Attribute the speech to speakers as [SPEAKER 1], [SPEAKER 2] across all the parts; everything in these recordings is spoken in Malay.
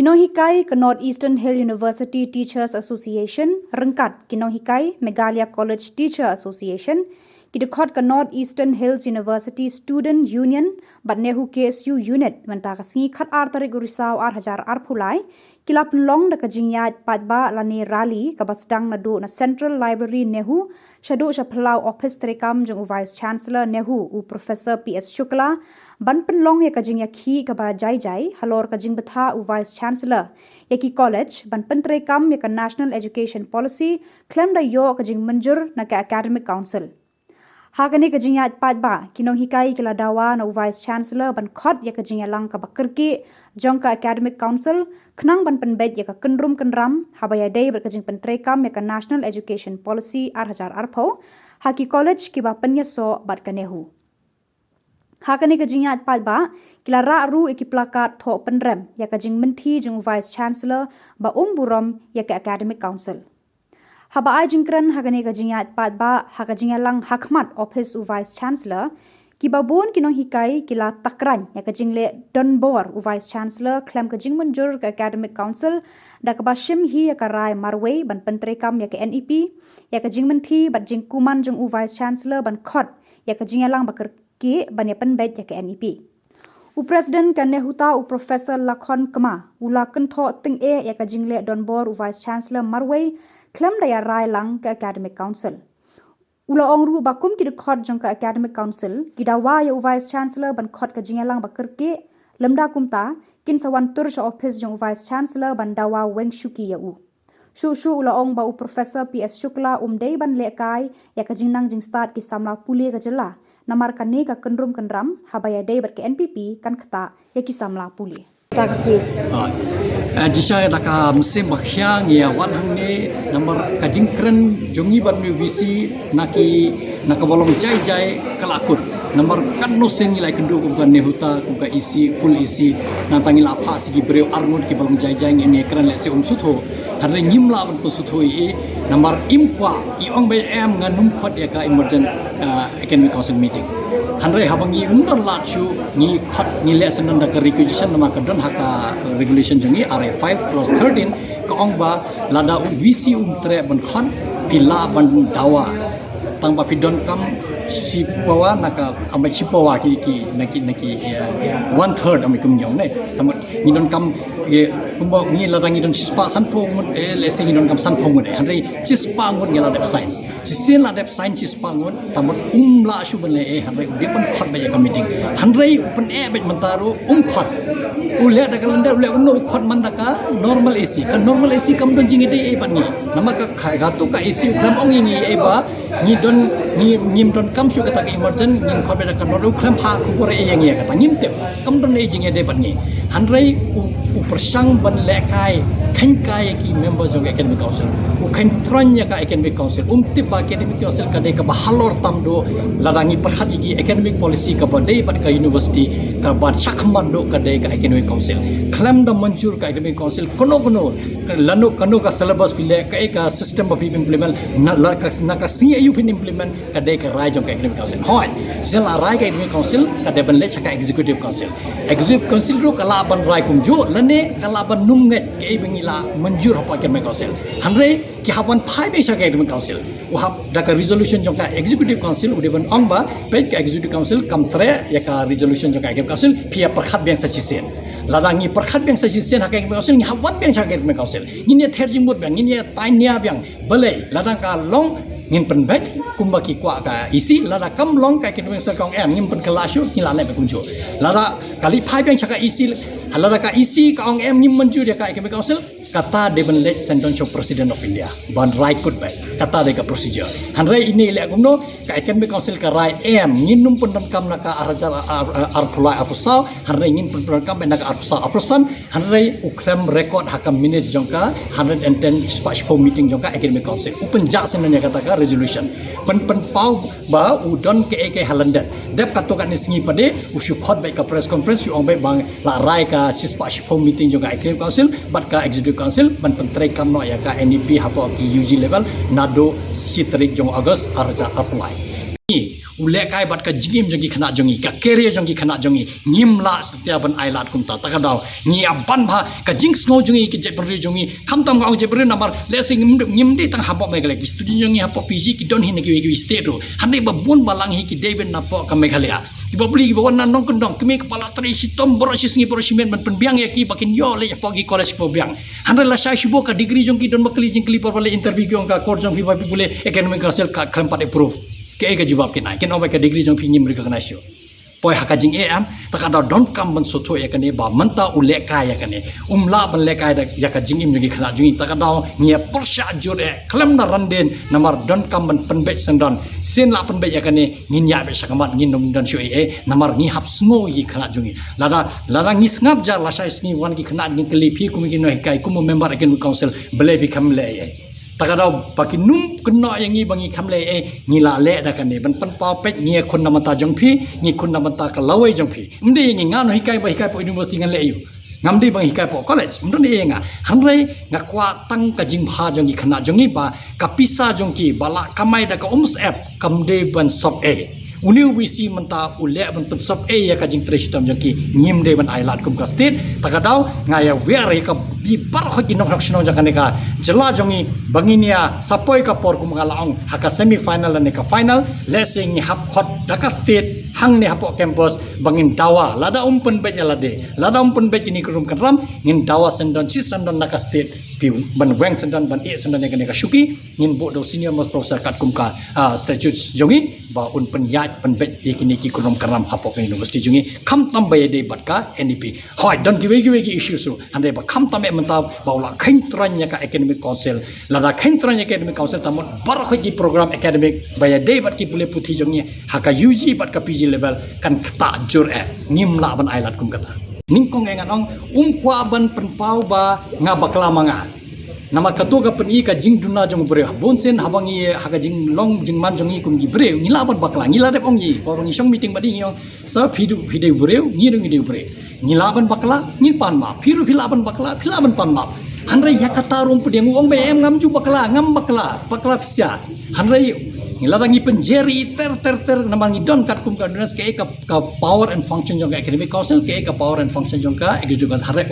[SPEAKER 1] Kinohikai ke Northeastern Hill University Teachers Association, rengkat Kinohikai Meghalaya College Teacher Association, kidekot ke Northeastern Hills University Student Union, bat nehu KSU unit, mentaka singi kat tarik urisau hajar pulai, kilap long da kajingyat patba lani rally kabasdang nadu na Central Library nehu, syadu syapelau office terekam jeng Vice Chancellor nehu u Professor PS Shukla, ban penlong ya kajing ki kaba jai halor kajing betha u Vice Chancellor yaki college ban penterekam ya ka National Education Policy klaim da yo kajing menjur na ka Academic Council. Hagani kajing yat patba kinong hikai kila dawa na u Vice Chancellor ban khot ya kajing lang ka bakirki jong ka Academic Council kenang ban penbet ya ka kenram habaya day berkajing penterekam ya ka National Education Policy hajar arpo haki college kiba penyaso bat kanehu. Hakani kajingat patba kila ru iki plakat tho penrem ya kajing menti jeng Vice Chancellor ba burom ya ke Academic Council. Haba ajingkran hakani kajingat patba hakajingalang hakmat office u Vice Chancellor kiba bon kinong hikai kila takran ya kajing le donbor u Vice Chancellor klem kajing menjur ke Academic Council da kabashim hi ya karai marway ban pentrekam ya ke NEP ya kajing menti bat jing kuman jeng u Vice Chancellor ban khot ya kajingalang bakar ki banya penbet ya ke NEP. U Presiden kan nehuta u Profesor Lakhon Kema ula kentho ting ya ka jingle donbor u Vice Chancellor Marway klem daya rai lang ke Academic Council. Ula ongru bakum ki dekhot jong ke Academic Council kidawa ya u Vice Chancellor ban khot ka jingalang bakar ki lemda kumta kin sawan tur sha office jong Vice Chancellor ban dawa weng shuki ya u. Shu ula ong ba u Profesor PS Shukla day ban lekai ya ka jingnang jing start ki samla puli ka jela namar kane ka kenram habaya day ber ke NPP kan kata ya ki samla puli.
[SPEAKER 2] Terima kasih.
[SPEAKER 3] Jisha daka musim bakyang ya wan hangne namar kajingkren jongi ban visi naka bolong jai kalakut namar kan no sen nilai kendu ko kan nehuta ko ka isi full isi nantangi lapha sigi breu armut ki bolong jai ngene kran le se sutho harre nyimla ban pusutho i namar impwa I ong be em nganum khot ya ka emergent academic council meeting hanre habangi undon lachu ni khot ni lesson da ka requisition nama ka don haka regulation jongi RA5/13 ka ong ba lada visi tre ban khot pila ban dawa tang ba pidon kam si pawa naka amai si pawa ki naki 1/3 amai kum yong ne tamat ni don kam ye kumba ni ladang ni don sispa san phong mun lese ni don kam san phong mun hanre sispa ngun ngela dep sign sisin la dep sign sispa ngun tamat la shu ban le hanre de ban khot ba ya ka meeting hanre upan bet mentaru khot ule da kalanda ule unno khot mandaka normal AC kan normal AC kam don jingi de ban ni nama ka khai ga to ka AC kram ong ni ba ni don ni nim don kam shu kata emergent nim khot ba kan ro kram pha ku pore yang ya kata nim tep kam don e jingi de ban ni hanre u persang ban lekai khan kai ki members of Academic Council u khan tranya ka Academic Council tip Academic Council ka de ka bahalor tamdo ladangi perhat gi academic policy ka ba de ban ka university ka ba chakman do ka de ka Academic Council klam da manjur ka Academic Council kono lano kano ka syllabus pile ka system of implement na ka CAU pin implement ka de ka rai jong ka Academic Council hoi sel rai ka Academic Council ka de ban le ka Executive Council ro kala ban rai kum jo lane kala ban num nget ke bengila manjur apa Academic Council hanre ki haban phai be ka Academic Council uhap da ka resolution jong ka Executive Council ude ban ong ba pe ka Executive Council kam tre ya ka resolution jong ka Academic Council pia perkhat bang sa chisen ladangi perkhat bang sa chisen ha ka Academic Council ni hawan bang sa Academic Council ni therjing mut bang ni tai nia bang belai ladang ka long ngin penbek kumba ki kwa ka isi lada kam long ka Academic Council kong em ngin pen kelasyu ni la le kunjo lada kali phai bang sa ka isi lada ka isi ka ong em ngin manju dia ka Academic Council kata de ban let sentence of President of India ban right good back kata de ka procedure hanrai ini le gumno ka Academic Council ka rai em nginum pendam kam naka arajar arpulai apusau hanrai ngin pendam kam naka apusan hanrai ukram record hakam minutes jongka 110 special meeting jongka Academic Council open jak senanya kata ka resolution pen pau ba udon ke halandan dep katokan singi pade usu khot baik ka press conference yu ong baik bang la rai ka special meeting jongka Academic Council bat ka Executive Council ban pentrai kam no ya ka NEP hapo ki UG level nado si tarik jong August arja apply ni ulek kai bat ka jingim jongi khana jongi ka career jongi khana jongi ngimla setia ban ailat kumta takadau ni aban bha ka jing snow jongi ki je beri jongi khamtam ga je beri namar lesing ngimdi tang habok megale ki studi jongi hapo PG ki don hin ki state ro hande ba bun balang hi ki deben napo ka meghalea ki babli ki bawan nong kendong kemi kepala tri sitom borosis ngi borosimen ban penbiang ya ki bakin yo le pagi college pobiang hande la sai shibo ka degree jongi don bakli jing kli por interview ki ka course jongi ba bule academic council ka klempat approve ke ka jawab ke nai ke no ba ka degree jong pinyim recognize yo poi hakajing am takada don't come ban sotho ya kane ba manta uleka ya kane umla ban leka ya ka jingim jongi khana jongi takada ngia persha jure klam na randen namar don't come ban penbe sendon sin la penbe ya kane ngin ya be sakamat ngin nom don shu namar ngi hap sngo yi khana jongi lada ngi snap jar la sai sngi wan ki khana ngin kli phi kum gi no kai kum member again council bele bi kam le takadau baki num kena yang ni bangi kamle ni la le da kan ni ban pan pa pek ni khun namanta jongphi ni khun namanta ka lawai jongphi mde ni ngano hikai ba hikai po university ngan le yu ngamdi bang hikai po college mde ni nga hanrei ngakwa tang ka jingbha jongi khana jongi ba kapisa jongki bala kamai da ka app kamde ban sop Uniu visi menta ulek ban pensop ya ka jing tresitam jongki ngim de ban ailat kum ka state takadau ngaya were ka bibar ho ginong raksno jakane ka jela jongi banginia sapoi ka por kum ngalaong haka semi final ne ka final lesing hap khot daka state hang ne hapo campus bangin dawa lada umpen bet lada umpen bet ni krum karam ngin dawa sendon sis sendon naka state pi ban weng sendon ban sendon ne ka shuki ngin bo do senior most professor kat kum ka statutes jongi ba un pen penbet ikini ki kunom karam hapo ka university jungi kham tam bay de batka NEP hoi don giwe ki issue su hande ba kham tam menta baula khain tranya ka academic council lada khain tranya academic council tamon bar ki program academic bay de bat ki pule puthi jungi haka UG bat ka PG level kan ta jur ngimla ban ailat kum kata ningkong enganong kwa ban penpau ba ngabakla manga nama katoga peni ka jing duna jong bre bonsen habangi haka jing long jing man jongi kum gi bre ngila ban bakla ngila de ongi porong isong meeting badi ngio sa phidu phide bre ngi bre ngila ban bakla ngi pan ma phiru philaban bakla philaban pan ma hanre yakata rum pudeng ong be em ngam ju bakla bakla pisia hanre ngila rangi penjeri ter nama ngi don kat kum ka dunas ke ka power and function jong academic council ke ka power and function jong ka executive hare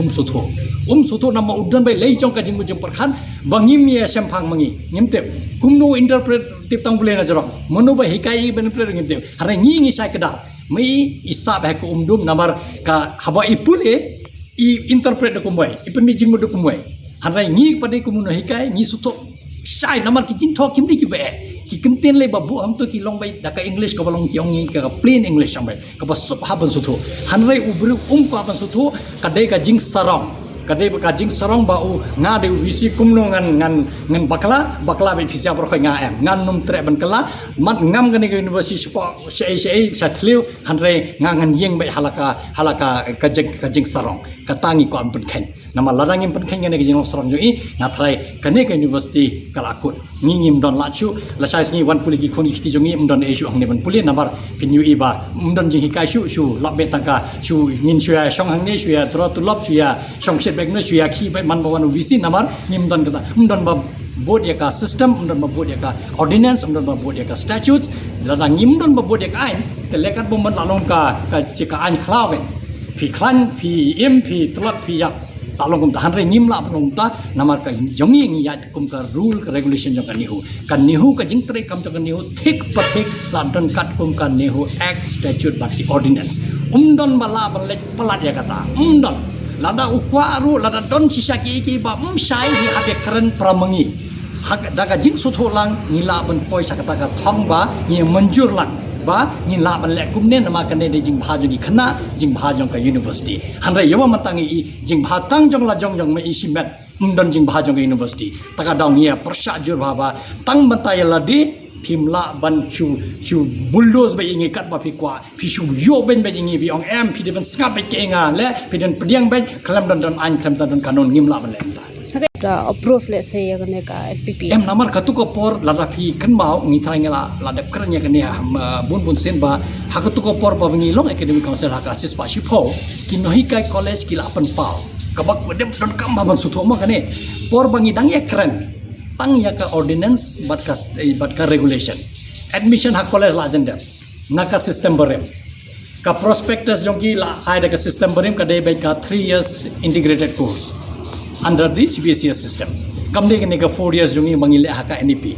[SPEAKER 3] sutho nama udan bay lei jong ka jing mujung perkhan bangim ya sempang mangi ngimte kumno interpret tip tang bule na jorong monu ba hikai ben pre ngimte hare ngi sai kedal mai isa ba ko umdum namar ka haba ipule I interpret ko moy ipen mi jing mudu ko moy hare ngi pade kumno hikai ngi sutho sai namar ki jing thok kimdi ki be ki kenten le babu ham to ki long bai daka English ka balong ki ongi ka plain English ambai ka basup haban sutho hanrei ubru ka ban sutho kadai ka jing sarong kadai ka jing sarong ba u nga de visi kumno ngan bakla be phisia bor khoi nga em ngan num tre ban kala mat ngam gani ka university spo sei sathliu hanrei ngan yeng bai halaka ka jing sarong katangi ko am pen khen nama ladangim pen khen ne jing sarong jo I ngatrai kane ka university kalakut ngingim don lachu la sai ngi wan puli ki khoni khiti jongi mdon issue hangne ban puli namar pinyu iba mdon jing hikai shu labbe tangka shu ngin shu ya shong hangne shu ya tro tu lop shu ya shong shet bek no shu ya khi bai man bawan visi namar ngim don kata mdon ba board ya ka system mdon ba board ya ka ordinance mdon ba board ya ka statutes dada ngim don ba board ya ka ain ke lekat bom ban lalong ka chika ain khlawen phi klan phi im phi tlot phi yak talong kum tahan re ngimla pelong ta namar ka jongi ngi ya kum ka rule ka regulation jong kan nihu ka jing tre kam jong nihu thik pathik lanton kat kum ka nihu act statute but ordinance umdon bala balek pelat ya kata umdon lada ukwaru lada don sisa ki ba sai hi abe keren pramangi hak daga jing sutho lang ngila ban poi sakata ka thong ba ngi manjur lang ba ni la ban lek kumne nama kane de jing bha jongi khana jing bha jong ka university hanra yawa matangi I jing bha tang jong la jong me isi met umdon jing bha jong university taka dong ya persha jur bha tang bantai la de phimla ban chu bulldoze ba ingi kat ba phi kwa phi shu yo ben ba ingi bi ong em phi de ban snap ba ke nga le phi den pdiang ba klam don an klam don kanon ngimla ban le
[SPEAKER 2] ta approve le se ya ne ka PPM
[SPEAKER 3] em namar katu ko por la rafi kan mau ngi thai ngala la dep kernya kan ya bun sen ba hakatu ko por ba ngi long academic council hak asis pa shi pho ki nohi kai college ki la pan pau kabak bedem don kam ba ban sutho ma kane por bangi dang ya keren tang ya ka ordinance bat ka regulation admission hak college la agenda naka system berem ka prospectus jongki la ada ka system berem ka dai baik ka 3 years integrated course under the CBSE system kamde ke ka 4 years jongi mangile haka NEP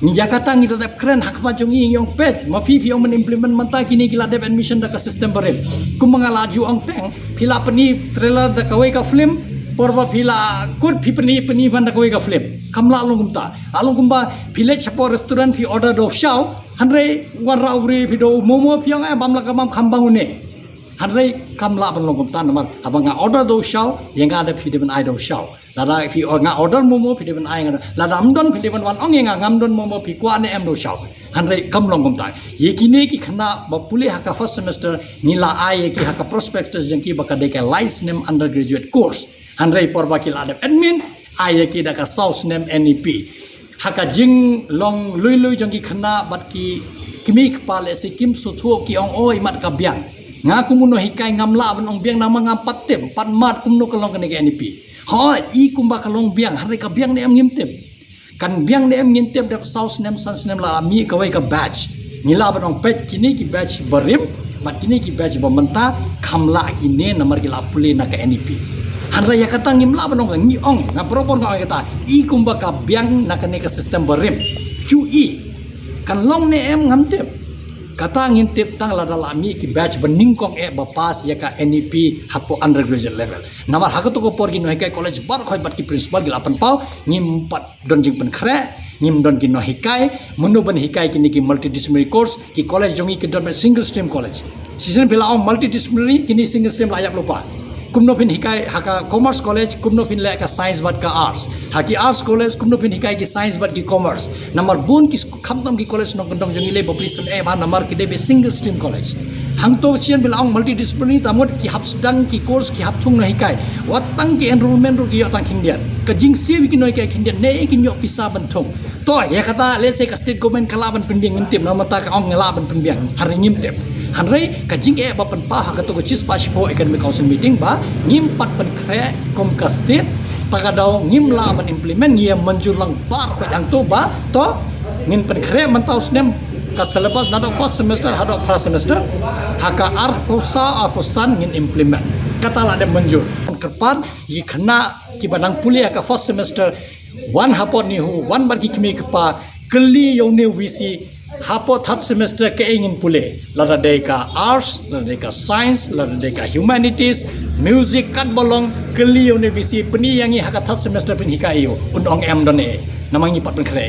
[SPEAKER 3] ni Jakarta ngi dadap keren hakma jongi yong pet ma fi fi ong implement manta kini gila dep admission da ka system berem kum mangalaju ang teng pila pani trailer da kawai ka film porba pila kut pi pani van da kawai ka film kamla along kumba village chapo restaurant fi order do shaw hanre warra ugri fi do momo piang bamla kamam khambangune hanre kamla balong kumta namar abanga order do shaw yenga ada fi deban I do shaw lada fi nga order momo fi deban I nga lada amdon fi deban wan ong yenga ngamdon momo fi kwa ne em do shaw hanre kamlong kumta yekine ki khana bapule haka first semester nila I ki haka prospectus jengki baka deka license name undergraduate course hanre porba ki ladep admin I ki daka south name NEP haka jing long lui jengki khana bat ki kimi kpale se kim suthu ki ong oi mat ka biang nga kumuno hikai ngamla ban ong biang nama ngam patem pat mat kumno kalong kene ke NEP ha I kumba kalong biang hanre ka biang ne em ngimtem kan biang ne em ngimtem dak south name sans name la mi kawai ka batch nila ban ong pet kini ki batch berim mat kini ki batch bomenta khamla kini namar ki lapule na ka NEP hanra ya kata ngimla banong ngi ong nga propon ka kata I kumba ka biang na kane ka system berim QE kan long ne em ngamtem kata ngintip tang la dalami ki batch beningkong bapas ya ka NEP hapo undergraduate level namar hakato ko porgi no hikai college bar khoi bat ki principal gila pan pau ngim pat don jing pen khre ngim don ki no hikai munu ban hikai ki ni ki multidisciplinary course ki college jongi ki don single stream college season bila ong multidisciplinary kini single stream layak lupa kumno pin hikai haka commerce college kumno pin le ka science bat ka arts haki arts college kumno pin hikai ki science bat ki commerce namar bun ki khamtam ki college no kondong jongi le population ba namar ki debe single stream college hangto sian bilang multidisciplinary tamot ki hapsdang ki course ki hapthung na hikai watang ki enrollment ro ki yatang hindian ka jingsi wi ki noi ka hindian ne ki nyok pisa banthong to ya kata le se ka state government kalaban pending ngintip namata ka ong ngelaban pending hari ngimtep hanrei ka jing bapan pa hakato ko chis pa sipo academic council meeting ba ngim pat pen kre kom ka state tagadau ngim la ban implement ngia manjur lang bar ka yang to ba to ngin pen kre mantau snem ka syllabus nado first semester hado first semester haka arfosa afosan ngin implement kata la de manjur kerpan yi khana ki badang pulia ka first semester one hapot ni hu one bar ki kimi kpa kli yone visi hapo third semester ke ingin pule lada deka arts lada deka science lada deka humanities music kat bolong keli university peni yangi haka third semester pin hikayo unong em done namangi pat pen kre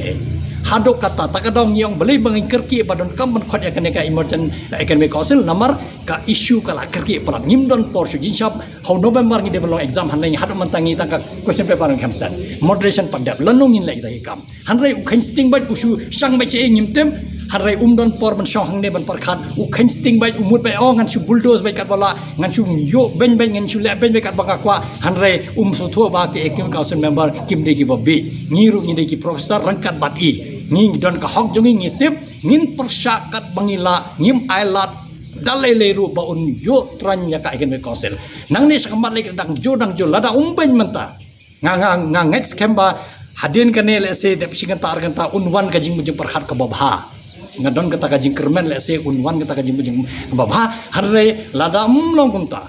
[SPEAKER 3] hado kata takadong yang beli bangin kerki badon kam khot ya kaneka emergent academic council namar ka issue kala kerki parat ngimdon porshu jinshap how november ngi develop exam hanai hado mantangi tangka question paper ng khamsan moderation pandap lanungin lai dai kam hanrai ukhain sting bat usu sang ba che ngimtem hanrai umdon por ban shong hangne ban parkhat ukhain sting bat umut bai ong ngan su bulldoze bai kat bala ngan su yo ben ngan su le ben bai kat baka kwa hanrai so thu ba ke academic council member kimde ki bobi ngiru ngi de ki professor rangkat bat I ngin don ka hok jongi ngitip ngin persyakat bangila ngim ailat dalai leru ba un yo tranya ka academic council nang ni sakamat le dang jo lada umben menta nga ngets kemba hadin kane le se de pisingan tar kanta unwan ka jing mujing perkhat ka babha ngadon kata ka jing kermen le se unwan kata ka jing mujing babha harre lada umlong kumta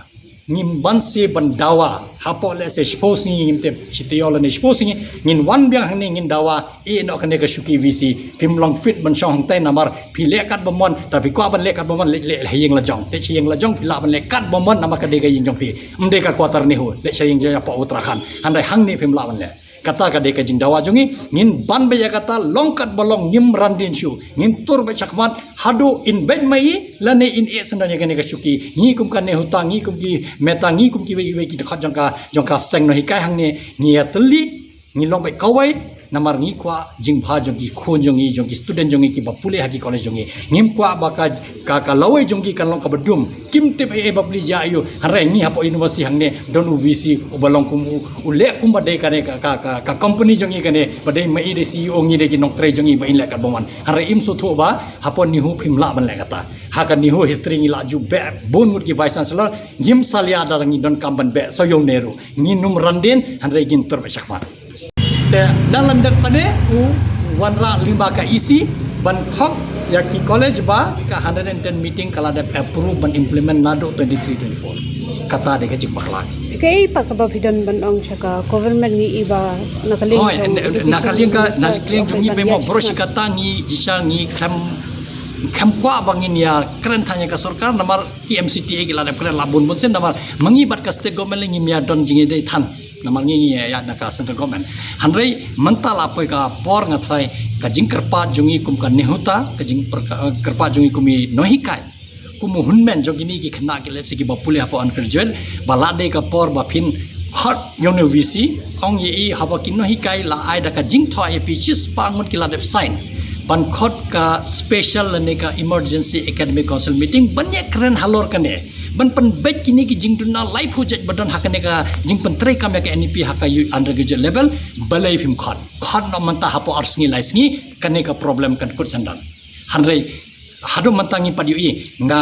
[SPEAKER 3] ngim banse bandawa hapo le se spos ni ngim te sitiola ni spos ni ngin wan biang hang ni ngin dawa e no kane ka shuki visi pimlong fit ban shong tai namar phile kat bomon tapi kwa ban le kat bomon le hiyeng la jong te chiyeng la jong phila ban le kat bomon namar ka de ga ying jong phi umde ka kwatar ni hu le chiyeng ja pa uttarakhand handai hang ni phimla ban le kata ka de ka jing dawa jongi ngin ban be ya kata longkat bolong ngim randin shu ngin tur be chakmat hado in ben mai lane in e sandanya kane ka shuki ngi kum kan ne hutang ngi kum ki meta ngi kum ki we ki khat jongka seng no hikai hang ne ngi atli ngi long be kawai namar ngi kwa jing bha jongi khon jongi student jongi ki bapule haki college jongi ngim kwa baka ka lawai jongi kan long ka bedum kim te e bapli ja ayo hare ngi hapo university hang ne don uvisi ubalong kum ule kum badai kane ka company jongi kane badai mai de CEO ngi de ki nok tre jongi ba in le ka boman hare im so tho ba hapo ni hu phimla ban le kata haka ni hu history ngi la ju be bon mut ki vice chancellor ngim salia da ngi don kamban be soyong neru ngi num randen hare gin tur be sakma dalam daripada wanra limba ka isi ban thok ya ki college ba ka 110 meeting kala da approve ban implement nado 23-24 kata de ka jing bakla
[SPEAKER 2] Kay pagkabapidon banong siya ka government ni iba nakaling
[SPEAKER 3] hoy nakaling jong be mo bro sikata ngi jisa ngi kam kwa bangin ya keren tanya ke sarkar namar PMCTA gila da keren labun bun sen namar mengibat ka state government ngi mia don jingi dei than namar ngi ya naka central government hanrei mental apa ka por ngatrai ka jing kerpa jongi kum ka nehuta ka jing kerpa jongi kumi nohikai kumu hunmen jogini ki khna ke lesi ki bapule apa an kerjuan balade ka por ba phin hot university ong ye haba ki nohikai la ai da ka jing tho e pichis pangun ki la dep sign ban khot ka special ne ka emergency academic council meeting banyak keren halor kane ban pen bet kini ki jing duna life hujat badon hakane ka jing pen tre kam ya ka NEP haka undergraduate level balai phim khot no manta hapo arsngi laisngi kane ka problem kan kut sandan hanrei hadu mantangi padi nga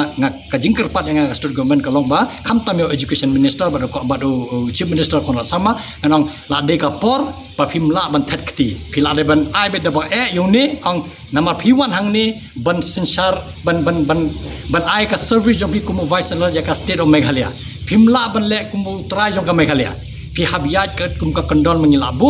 [SPEAKER 3] ka jing kerpat nga state government kalong ba kham tamyo education minister bado ko bado chief minister kon sama anong la de ka por pa phim la ban that kti phila de ban ai be da ba yuni ang nama p1 hang ni ban sensar ban ai ka service jom pi kumu vice chancellor ya ka state of Meghalaya phim la ban le kumu trai jong ka Meghalaya pi habiat kat kum ka kondol mengilabu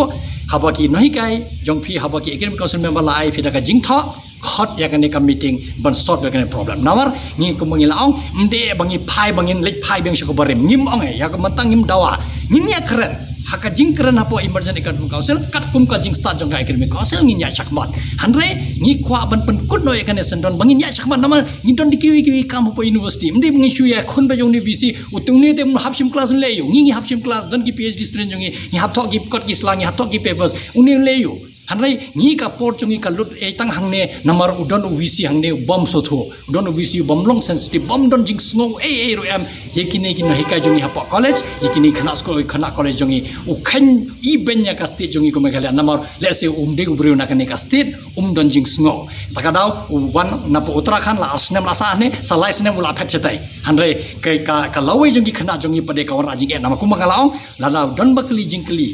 [SPEAKER 3] habaki nohi kai jong pi habaki academic council member la ai phida ka jing tho hot ya kan ka meeting ban sort ya kan problem nawar ngi ko mengilaong mde bangi phai bangin lek phai beng syuko barim ngim ong ya ka mentang ngim dawa ngim ya keren haka jing keren hapo emergency academic council kat kum ka jing start jong ka academic council ngi nya chakmat hanre ngi kwa ban pen kut no ya kan sendon bangin nya chakmat namar ngi don dikiwi kam hapo university mde ngi shu ya khon ba jong ni bc utung ni te hapsim class le yu ngi hapsim class don ki phd student jong ngi hap thok ki kot ki slang ngi hap thok ki papers uni le yu hanrei ngi ka por chungi ka lut e tang hangne namar udon UVC hangne bom so tho udon UVC bom long sensitive bom don jing snow ro am yekine ki no hika jungi hapo college yekini khana school khana college jungi u khan I benya ka state jungi ko Meghalaya namar lese umde ubriu na kane ka state don jing snow takadau wan na po Uttarakhand la asnem la sa ne salai snem ula phet chetai hanrei kai ka lawai jungi khana jungi pade ka wara jing e nama ku mangalaong la don bakli jing kli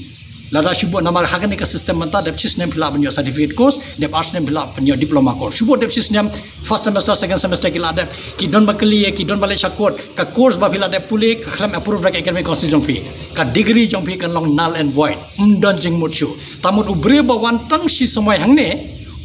[SPEAKER 3] lada shubo namar hakane ka system manta dep system phila banyo certificate course dep arts nem phila banyo diploma course shubo dep system first semester second semester ki ladep ki don bakli ki don bale chakot ka course ba phila dep pule ka khlam approve rak academic council jongpi ka degree jongpi kan long null and void don jing muchu tamut ubre ba wan tang si samai hangne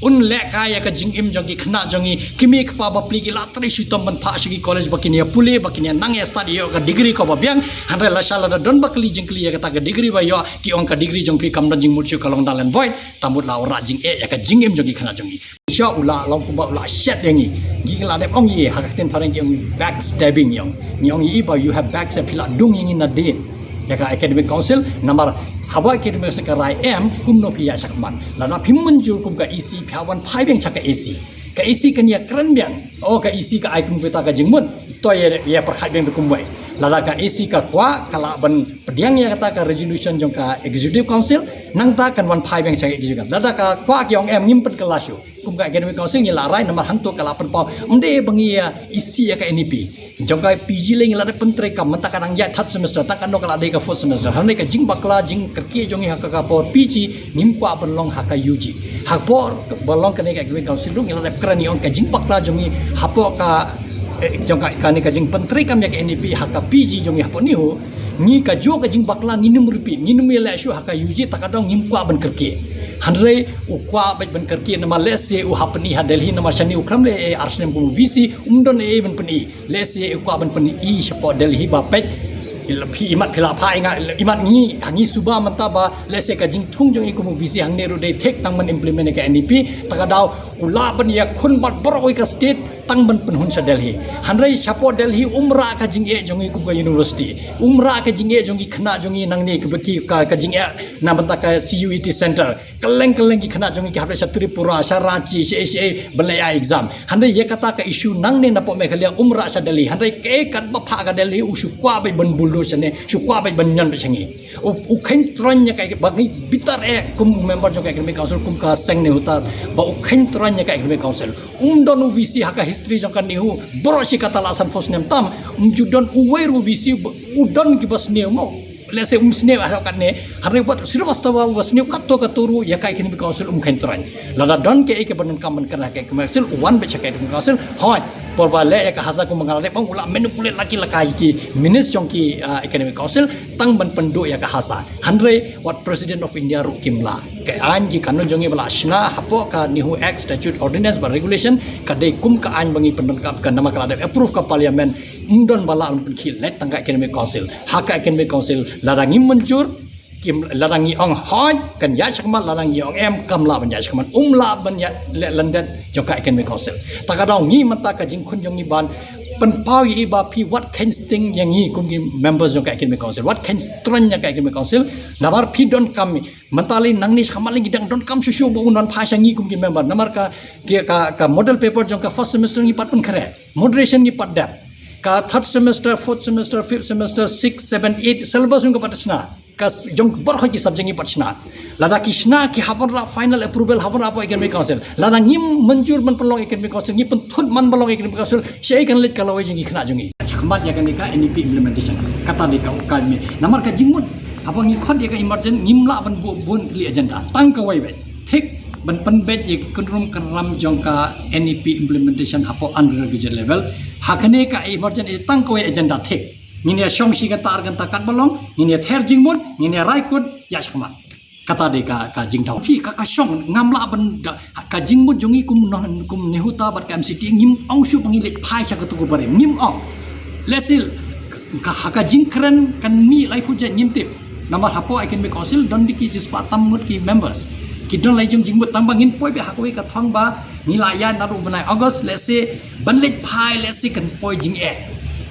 [SPEAKER 3] un le kaya ka jing im jongi khna jongi kimi khpa ba pli ki latri sitom ban pha shi college bakinia pule bakinia nang ya study yo ka degree ko ba byang handre la shala da don bakli jingkli ya ka ta degree ba yo ki ong ka degree jong pi kam don jing muchu kalong dalan void tamut la ora jing ya ka jing im jongi khna jongi sha ula long ku ba ula shet yangi gi la de ong ye ha ka ten pareng ki ong backstabbing yong ni ong yi ba you have backstab pila dung yangi na din ya ka academic council namar hawa academic sekarai m kumno pia sakman lana phim manjur kum ka EC phawan phai beng chaka AC kan ya keren beng ka EC ka ai kum peta ka jingmun to ya perkhat beng kum bai lada ka AC ka kwa kala ban pediang ya kata ka resolution jong ka executive council nang ta kan wan phai beng chaka juga lada ka kwa ki ong em ngimpet kelasyo kum ka academic council ni larai namar hantu kala pen pau mde bangi ya EC ya ka NEP jong ka PG leng lada pentre kam menta kadang ya third semester ta kan no kala de ka fourth semester hane ka jing bakla jing kerki jong ha ka por PG nim kwa benlong ha ka UG ha por belong ka ne ka academic council dong lada krani ong ka jing bakla jong hapo ka jong ka kani ka jing pentre kam ya ka NEP ha ka PG jong hapo ni ho ni ka jo ka jing bakla nginum rupi nginum ya shu ha ka UG ta ka dong nim kwa ben kerki handre ukwa bet ben kerki nama lese u hapni ha Delhi nama shani ukram le arsnem ku VC umdon e ben peni lese ukwa ben peni I support Delhi ba pet ilaphi imat phila phai nga imat ngi hangi suba manta ba lese ka jing thung jong ikum VC hang ne ro de thek tang man implement ka NEP takadaw ula ban ya khun bat boroi ka state tang ban penhun sa Delhi handre support Delhi umra ka jing e jong ikum ka university umra ka jing e jong i khna jong i nang ne ka jing e na banta ka CUET center keleng ki khna jong i ka hapre Tripura Sarachi CSA belaya exam handre ye kata ka issue nang ne na po Meghalaya umra sa Delhi handre ke kat ba pha ka Delhi usu kwa ba ban bulu sene sukwa ba ban nyan ba changi u khen tron nya ka ba ngi bitar e kum member jong ka academic council kum ka seng ne huta ba u khen tron nya ka academic council don UVC ha ka history jong kan nihu boro si kata lasan pos nem tam judon uwe UVC udon ki bas ne mo let's say snip ada kan ne hari buat sira wastawa wasnip katto katuru ya kai kini council khain toran lada don ke ke banan kaman kana ke council one be chakai council hoy porba le ya ka hasa ko mangale pang ula manipulate laki lakai ki minutes jongki economic council tang ban pendu ya ka hasa handre what president of India ru kimla ke an ki kanun jongi bala shna hapo ka nihu act statute ordinance ba regulation ka dei kum ka an bangi pendon ka nama kala approve ka parliament indon bala un ki let tangka economic council haka economic council larangi mencur kim larangi ong hoy kan ya chakma larangi ong em kamla ban ya chakman umla ban ya London jongka economic council takadong ngi mata ka jing khun jongi ban penpau yi ba pi what kind thing yang ngi kum ki members jongka economic council what kind strength yang economic council nabar pi don kam mentali nangni khamali gidang don kam shushu bo non phasha ngi kum ki member namar ka model paper jongka first semester ngi pat pun khare moderation ngi pat da ka third semester fourth semester fifth semester 6 7 8 syllabus ngi patasna ka jong borho ki subject ngi patshna lada kishna ki habon la final approval habon apa economic council lada ngim manjur man pelong economic council ngi penthun man pelong economic council sei kan let kalau jingi khna jongi chakmat ya kan ka NEP implementation kata de ka ukami namar ka jingmut apa ngi khot ya ka emergent ngimla ban bun li agenda tang ka wai bet thik ban penbet ye kunrum karam jongka NEP implementation hapo undergraduate level hakane ka emergent tang ka wai agenda thik ngini shongshi kan tar kan takat balong ngini ther jingmut ngini raikut ya shkmat kata de ka jingtau pi ka shong ngamla ban ka jingmut jongi kum nehuta bat ka MCT ngim ong shu pangilit phai cha ka tu ko bare ngim ong lesil ka jingkran kan mi lai fuja ngimtip nama hapo economic council don diki sispatam mut ki members ki don lai jingmut tambangin poi be hakwe ka thong ba nilaya naru banai August let's say banlet phai let's say kan poi jing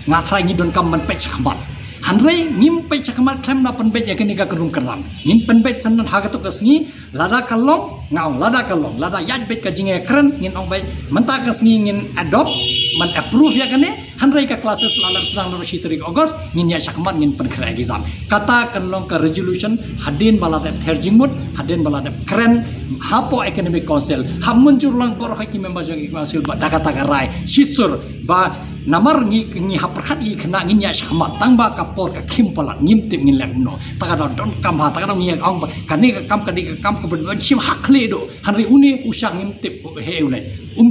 [SPEAKER 3] ngathrai ngi don kam man pech khamat hanrei ngim pech khamat klem na pen pech yakini ka kerum keram ngim pen pech sanan haga to kasngi lada kalong ngau lada kalong lada yaj bet ka jinge kren ngin ong bai menta kasngi ngin adopt man approve yakane hanrei ka classes lalam sedang no shitri August ngin ya shakmat ngin pen khra exam kata kanlong ka resolution hadin balada therjingmut hadin balada kren hapo economic council hamunjur lang por haki member jong council ba dakata ka rai shisur ba namar ngi haperhat i khna ngi nya shakmat tangba kapor ka khimpala ngimtip ngin lek no takada don kam ha takada ngi ong kani ka kam ka ben shim hakle do hanri uni usang ngimtip he ule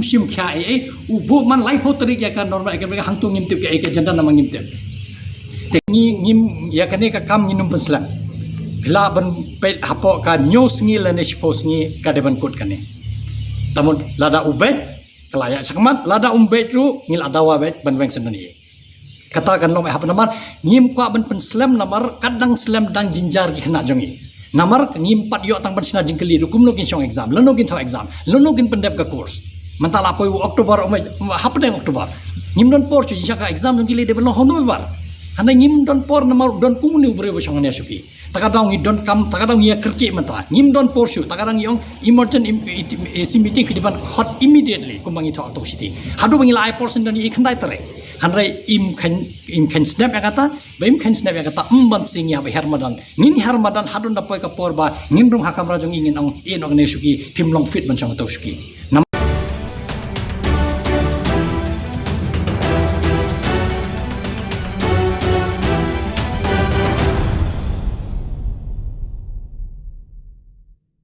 [SPEAKER 3] shim kha e u bo man life hotri ya kan normal ka hangtu ngimtip ke agenda nama ngimtip tekni ngim ya kani ka kam nginum penslan bila ban pe hapo ka news ngi la nespos ngi ka deban kut kane tamun lada ubet kelayak sakmat lada umbet ru ngil adawa bet ban weng senani katakan lo hap namar ngim kwa ban penslam namar kadang slam dang jinjar gi khna jongi namar ngim pat yo tang ban sina jingkeli ru kumno gin shong exam lono gin thaw exam lono gin pendep ka course mentala poi Oktober hap deng Oktober ngim don por chu jaka exam jingkeli de ban hono bar hana ngim don por namar don kumuni ubre bo shong ne suki takadang ngi don kam takadang ngi kerki menta ngim don por shu takadang yong emergent AC meeting fidiban hot immediately kumangi tho to city hadu bangi lai portion don i khandai tare hanrai im kan snap ya kata baim kan snap ya kata ban sing ya hermadan ngin hermadan hadun da poi ka por ba ngim dong hakam rajong ingin ong in ong ne suki pimlong fit ban chong to suki